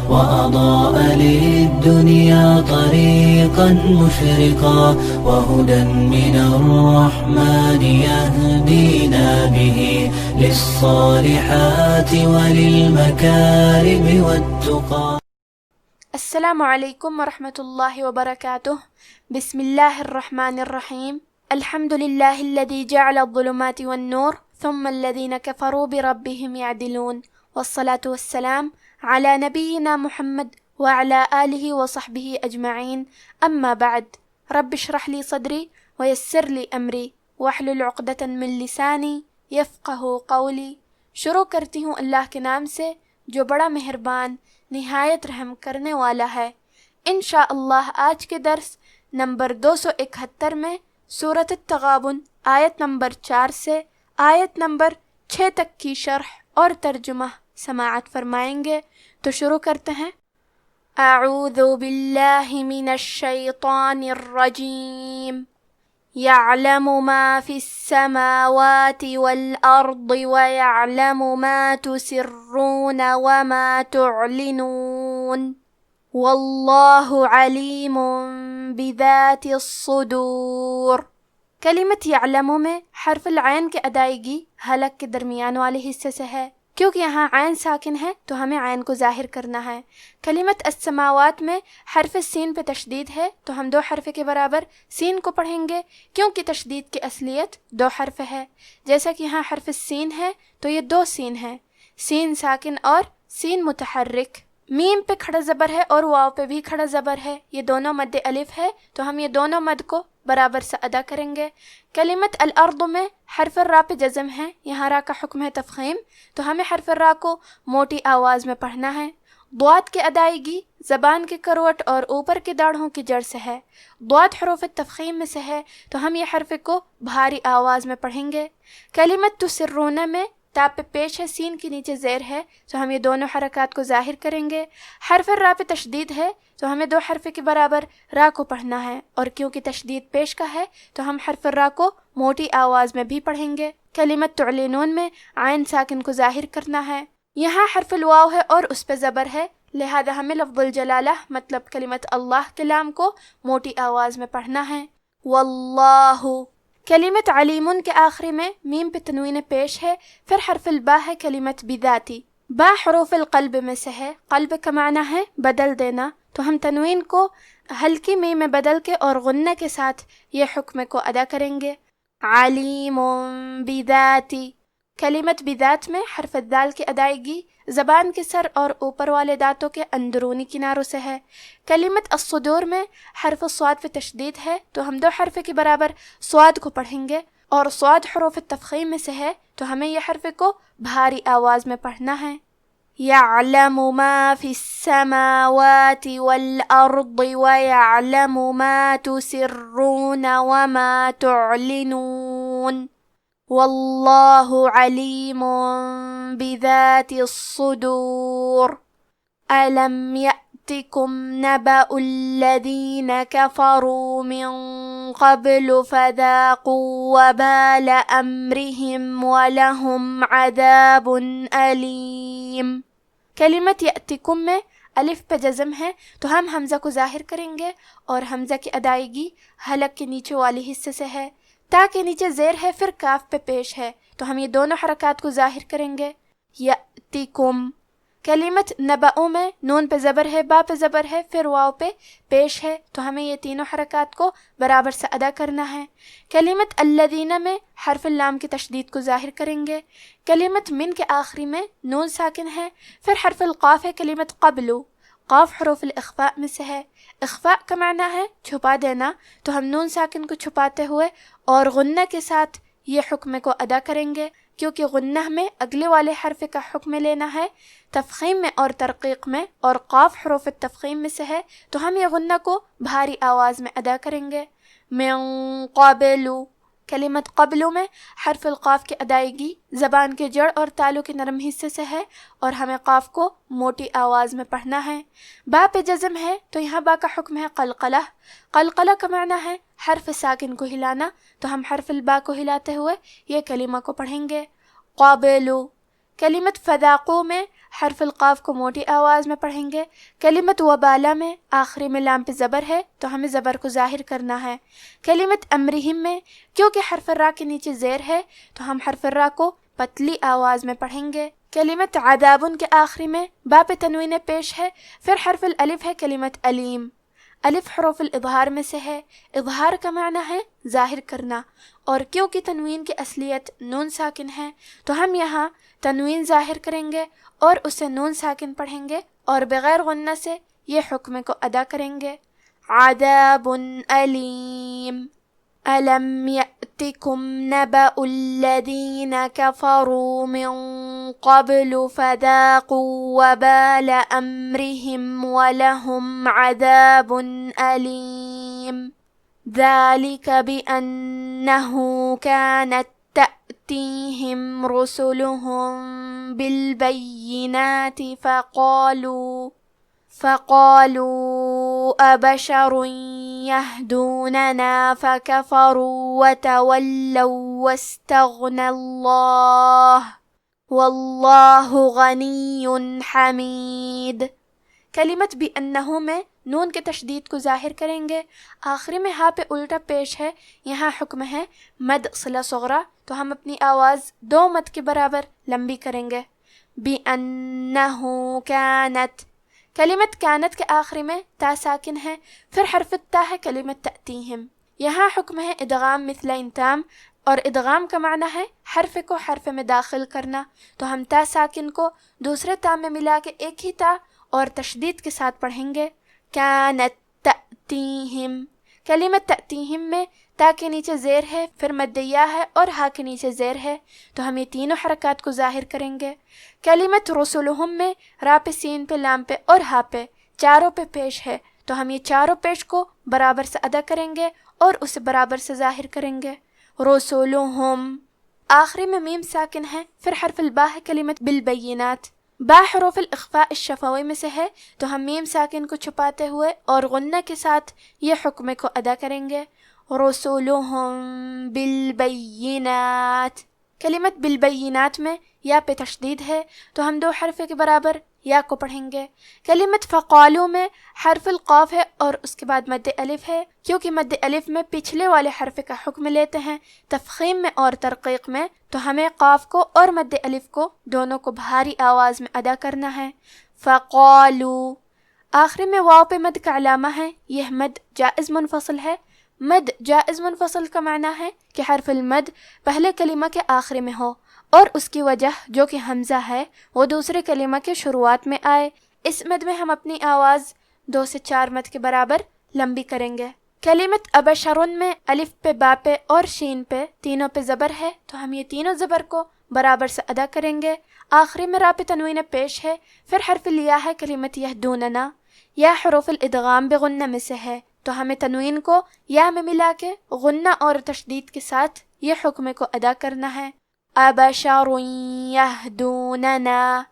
وأضاء للدنيا طريقا مشرقا وهدى من الرحمن يهدينا به للصالحات وللمكارم والتقى. السلام علیکم ورحمۃ اللہ وبرکاتہ. بسم اللہ الرحمن الرحیم. الحمد للہ الذی جعل الظلمات والنور ثم الذین کفروا بربهم يعدلون والصلاة والسلام على نبینا محمد وعلى آلہ وصحبہ اجمعین. اما بعد. رب اشرح لی صدری ویسر لی امری واحلل عقدۃ من لسانی یفقہ قولی. شروع کرتی ہوں اللہ کے نام سے جو بڑا مہربان نہایت رحم کرنے والا ہے. انشاءاللہ آج کے درس نمبر 271 میں سورۃ التغابن آیت نمبر 4 سے آیت نمبر 6 تک کی شرح اور ترجمہ سماعت فرمائیں گے. تو شروع کرتے ہیں. اعوذ باللہ من الشیطان الرجیم. يعلم ما في السماوات والأرض ويعلم ما تسرون وما تعلنون والله عليم بذات الصدور. کلمت یعلم میں حرف العین کی ادائیگی حلق کے درمیان والے حصے سے ہے. کیونکہ یہاں عین ساکن ہے تو ہمیں عین کو ظاہر کرنا ہے. کلمت السماوات میں حرف سین پہ تشدید ہے تو ہم 2 حرف کے برابر سین کو پڑھیں گے کیونکہ تشدید کی اصلیت 2 حرف ہے. جیسا کہ یہاں حرف سین ہے تو یہ 2 سین ہے، سین ساکن اور سین متحرک. میم پہ کھڑا زبر ہے اور واو پہ بھی کھڑا زبر ہے، یہ دونوں مد الف ہے تو ہم یہ دونوں مد کو برابر سے ادا کریں گے. کلمت الارض میں حرف الراء پہ جزم ہے، یہاں را کا حکم ہے تفخیم تو ہمیں حرف الراء کو موٹی آواز میں پڑھنا ہے. ضاد کی ادائیگی زبان کے کروٹ اور اوپر کی داڑھوں کی جڑ سے ہے. ضاد حروف تفخیم میں سے ہے تو ہم یہ حرف کو بھاری آواز میں پڑھیں گے. کلمت تسرون میں تا پہ پیش ہے، سین کے نیچے زیر ہے تو ہم یہ دونوں حرکات کو ظاہر کریں گے. حرف را پہ تشدید ہے تو ہمیں 2 حرف کے برابر را کو پڑھنا ہے اور کیونکہ تشدید پیش کا ہے تو ہم حرف را کو موٹی آواز میں بھی پڑھیں گے. کلمت تعلنون میں عین ساکن کو ظاہر کرنا ہے. یہاں حرف الواو ہے اور اس پہ زبر ہے، لہذا ہمیں لفظ الجلالہ مطلب کلمت اللہ کے لام کو موٹی آواز میں پڑھنا ہے. واللہ. کلمت علیمن کے آخری میں میم پہ تنوین پیش ہے، پھر حرف البا ہے کلمت بذاتی. با حروف القلب میں سے ہے، قلب کا معنی ہے بدل دینا، تو ہم تنوین کو ہلکی میم میں بدل کے اور غنہ کے ساتھ یہ حکم کو ادا کریں گے. علیم بذاتی. کلمت بذات میں حرف الدال کی ادائیگی زبان کے سر اور اوپر والے دانتوں کے اندرونی کناروں سے ہے. کلمت الصدور میں حرف الصاد پہ تشدید ہے تو ہم 2 حرف کے برابر صاد کو پڑھیں گے اور صاد حروف تفخیم میں سے ہے تو ہمیں یہ حرف کو بھاری آواز میں پڑھنا ہے. يعلم ما في السماوات والأرض ويعلم ما تسرون وما تعلنون والله عليم بذات الصدور. ألم يأتكم نبأ الذين كفروا من قبل فذاقوا وبال أمرهم ولهم عذاب أليم. کلمت یأتکم میں الف پہ جزم ہے تو ہم حمزہ کو ظاہر کریں گے اور حمزہ کی ادائیگی حلق کے نیچے والی حصے سے ہے. تا کے نیچے زیر ہے پھر کاف پہ پیش ہے تو ہم یہ دونوں حرکات کو ظاہر کریں گے. یأتکم. کلمت نبأ میں نون پہ زبر ہے، با پہ زبر ہے، پھر واو پہ پیش ہے تو ہمیں یہ تینوں حرکات کو برابر سے ادا کرنا ہے. کلمت الذین میں حرف اللام کی تشدید کو ظاہر کریں گے. کلمت من کے آخری میں نون ساکن ہے، پھر حرف القاف ہے کلمت قبل. قاف حروف الاخفاء میں سے ہے. اخفاء کا معنی ہے چھپا دینا تو ہم نون ساکن کو چھپاتے ہوئے اور غنہ کے ساتھ یہ حکم کو ادا کریں گے کیونکہ غنہ میں اگلے والے حرف کا حکم لینا ہے، تفخیم میں اور ترقیق میں، اور قاف حروف تفخیم میں سے ہے تو ہم یہ غنہ کو بھاری آواز میں ادا کریں گے. من قبل. کلمت قبل میں حرف القاف کی ادائیگی زبان کے جڑ اور تالو کے نرم حصے سے ہے اور ہمیں قاف کو موٹی آواز میں پڑھنا ہے. با پہ جزم ہے تو یہاں با کا حکم ہے قلقلہ. قلقلہ کا معنی ہے حرف ساکن کو ہلانا تو ہم حرف البا کو ہلاتے ہوئے یہ کلمہ کو پڑھیں گے. قابل. کلمت فذاقو میں حرف القاف کو موٹی آواز میں پڑھیں گے. کلمت وبالا میں آخری میں لام پہ زبر ہے تو ہمیں زبر کو ظاہر کرنا ہے. کلمت امرہم میں کیونکہ حرف را کے نیچے زیر ہے تو ہم حرف را کو پتلی آواز میں پڑھیں گے. کلمت عذابن کے آخری میں با پہ تنوین پیش ہے، پھر حرف الالف ہے کلمت علیم. الف حروف الاظہار میں سے ہے، اظہار کا معنی ہے ظاہر کرنا، اور کیونکہ تنوین کی اصلیت نون ساکن ہے تو ہم یہاں تنوین ظاہر کریں گے اور اسے نون ساکن پڑھیں گے اور بغیر غنہ سے یہ حکم کو ادا کریں گے. عذاب علیم. ألم يأتكم نبأ الذين كفروا من قبل فذاقوا وبال أمرهم ولهم عذاب أليم ذلك بأنه كانت تأتيهم رسلهم بالبينات فقالوا أبشر يهدوننا فكفروا وتولوا واستغنى الله والله غني حميد. کلمت بِأَنَّهُ میں نون کے تشدید کو ظاہر کریں گے، آخری میں ہا پہ الٹا پیش ہے، یہاں حکم ہے مد صلہ صغرا تو ہم اپنی آواز 2 مد کے برابر لمبی کریں گے. بِأَنَّهُ كَانَتْ. کلمت کانت کے آخری میں تا ساکن ہے، پھر حرف تا ہے کلمت تأتیہم. یہاں حکم ہے ادغام مثلین تام، اور ادغام کا معنی ہے حرف کو حرف میں داخل کرنا، تو ہم تا ساکن کو دوسرے تا میں ملا کے ایک ہی تا اور تشدید کے ساتھ پڑھیں گے. کانت تأتیہم. کلمت تأتیہم میں تا کے نیچے زیر ہے، پھر مد یا ہے اور ہا کے نیچے زیر ہے تو ہم یہ تینوں حرکات کو ظاہر کریں گے. کلمت رسلہم میں را پہ سین پہ لام پہ اور ہا پہ چاروں پہ پیش ہے تو ہم یہ چاروں پیش کو برابر سے ادا کریں گے اور اسے برابر سے ظاہر کریں گے. رسلہم. آخری میں میم ساکن ہے، پھر حرف البا ہے کلمت بالبینات. با حروف الاخفاء الشفوی میں سے ہے تو ہم میم ساکن کو چھپاتے ہوئے اور غنہ کے ساتھ یہ حکم کو ادا کریں گے. رسلہم بالبینات. کلمت بالبینات میں یا پہ تشدید ہے تو ہم 2 حرف کے برابر یا کو پڑھیں گے. کلمت فقالو میں حرف القاف ہے اور اس کے بعد مد الف ہے، کیونکہ مد الف میں پچھلے والے حرف کا حکم لیتے ہیں تفخیم میں اور ترقیق میں، تو ہمیں قاف کو اور مد الف کو دونوں کو بھاری آواز میں ادا کرنا ہے. فقالو. آخری میں واو پہ مد کا علامہ ہے، یہ مد جائز منفصل ہے. مد جائز منفصل کا معنی ہے کہ حرف المد پہلے کلمہ کے آخری میں ہو اور اس کی وجہ جو کہ حمزہ ہے وہ دوسرے کلمہ کے شروعات میں آئے. اس مد میں ہم اپنی آواز 2 سے 4 مد کے برابر لمبی کریں گے. کلمت ابشرن میں الف پہ با پہ اور شین پہ تینوں پہ زبر ہے تو ہم یہ تینوں زبر کو برابر سے ادا کریں گے. آخری میں را پہ تنوین پیش ہے، پھر حرف الیا ہے کلمت یہدوننا. یا حروف الادغام بغنہ میں سے ہے تو ہمیں تنوین کو یا میں ملا کے غنہ اور تشدید کے ساتھ یہ حکم کو ادا کرنا ہے. ابشر یہدوننا.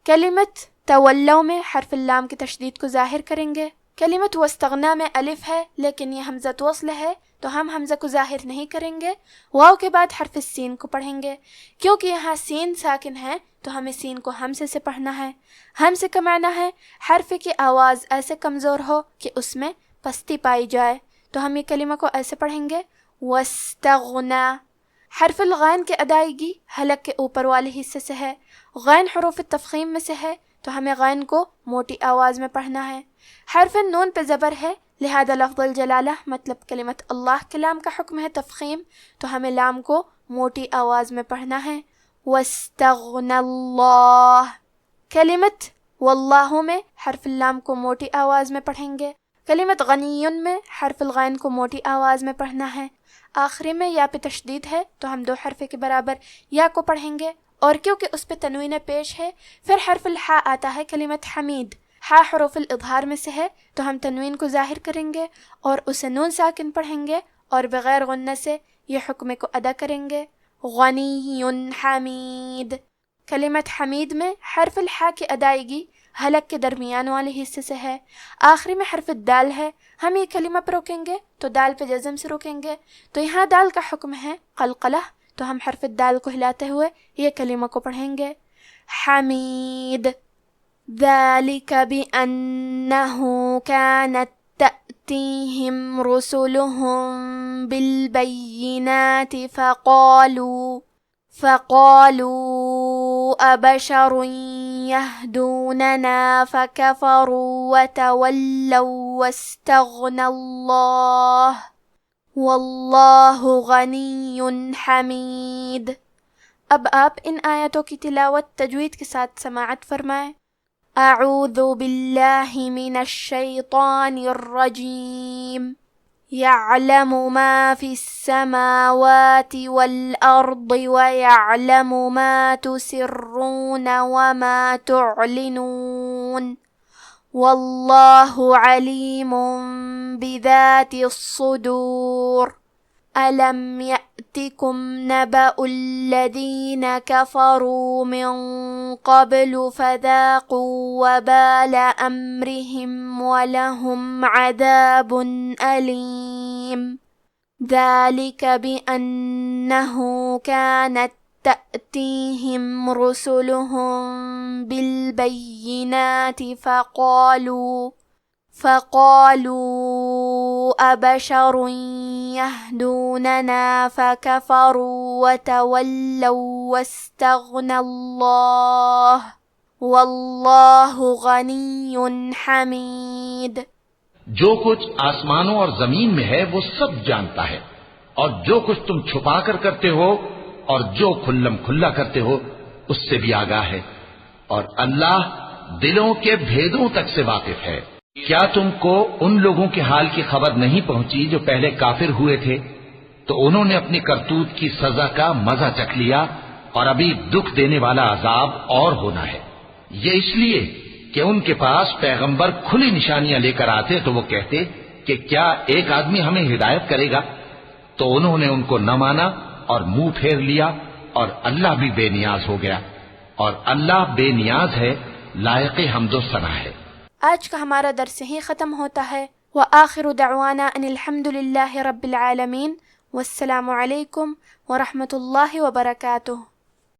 کلمت تولو میں حرف اللام کی تشدید کو ظاہر کریں گے. کلمت واستغنا میں الف ہے لیکن یہ حمزہ وصل ہے تو ہم حمزہ کو ظاہر نہیں کریں گے. واو کے بعد حرف السین کو پڑھیں گے، کیونکہ یہاں سین ساکن ہے تو ہمیں سین کو ہمزے سے پڑھنا ہے. ہمزے کا معنی ہے حرف کی آواز ایسے کمزور ہو کہ اس میں پستی پائی جائے، تو ہم یہ کلمہ کو ایسے پڑھیں گے واستغنا. حرف الغین کی ادائیگی حلق کے اوپر والے حصے سے ہے. غین حروف تفخیم میں سے ہے تو ہمیں غین کو موٹی آواز میں پڑھنا ہے. حرف نون پہ زبر ہے، لہذا لفظ الجلالہ مطلب کلمت اللہ کے لام کا حکم ہے تفخیم، تو ہمیں لام کو موٹی آواز میں پڑھنا ہے. واستغنا اللہ. کلمت واللہ میں حرف اللام کو موٹی آواز میں پڑھیں گے. کلمت غنیون میں حرف الغین کو موٹی آواز میں پڑھنا ہے. آخری میں یا پہ تشدید ہے تو ہم 2 حرف کے برابر یا کو پڑھیں گے، اور کیونکہ اس پہ تنوین پیش ہے پھر حرف الحاء آتا ہے کلمت حمید. ہا حروف الاظہار میں سے ہے تو ہم تنوین کو ظاہر کریں گے اور اسے نون ساکن پڑھیں گے اور بغیر غنہ سے یہ حکم کو ادا کریں گے. غنی حمید. کلمت حمید میں حرف الحاء کی ادائیگی حلق کے درمیان والے حصے سے ہے. آخری میں حرف الدال ہے. ہم یہ کلمہ پر روکیں گے تو دال پہ جزم سے روکیں گے، تو یہاں دال کا حکم ہے قلقلہ، تو ہم حرف الدال کو ہلاتے ہوئے یہ کلمہ کو پڑھیں گے. حميد ذلك بأنه كانت تأتيهم رسلهم بالبينات فقالوا أبشر يهدوننا فكفروا وتولوا واستغنى الله واللہ غنی حمید۔ اب آپ ان آیتوں کی تلاوت تجوید کے ساتھ سماعت فرمائیں۔ اعوذ باللہ من الشیطان الرجیم، یعلم ما فی السماوات والارض ویعلم ما تسرون وما تعلنون واللہ علیم بذات الصدور۔ ألم يأتكم نبأ الذين كفروا من قبل فذاقوا وبال أمرهم ولهم عذاب أليم ذلك بأنه كانت تأتيهم رسلهم بالبينات فقالوا أبشر يهدوننا فكفروا وتولوا واستغنى الله والله غني حميد۔ جو کچھ آسمانوں اور زمین میں ہے وہ سب جانتا ہے، اور جو کچھ تم چھپا کر کرتے ہو اور جو کھلم کھلا کرتے ہو اس سے بھی آگاہ ہے، اور اللہ دلوں کے بھیدوں تک سے واقف ہے۔ کیا تم کو ان لوگوں کے حال کی خبر نہیں پہنچی جو پہلے کافر ہوئے تھے؟ تو انہوں نے اپنی کرتوت کی سزا کا مزہ چکھ لیا، اور ابھی دکھ دینے والا عذاب اور ہونا ہے۔ یہ اس لیے کہ ان کے پاس پیغمبر کھلی نشانیاں لے کر آتے تو وہ کہتے کہ کیا ایک آدمی ہمیں ہدایت کرے گا؟ تو انہوں نے ان کو نہ مانا اور منہ پھیر لیا، اور اللہ بھی بے نیاز ہو گیا، اور اللہ بے نیاز ہے، لائق حمد و ثنا ہے۔ آج کا ہمارا درس ہی ختم ہوتا ہے۔ وآخر دعوانا ان الحمد للہ رب العالمین، والسلام علیکم ورحمۃ اللہ وبرکاتہ۔